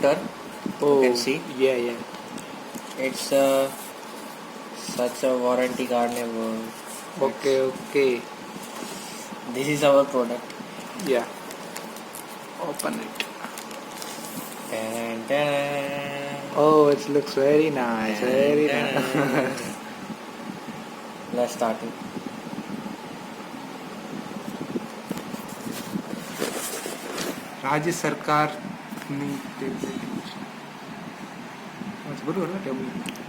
computer. Oh, You can see. yeah. It's such a warranty card never. Okay. This is our product. Yeah. Open it. Dun, dun, Oh, it looks very nice. dun, Very dun. nice. Let's start it. રાજ્ય સરકારની tablet બરોબર ને tablet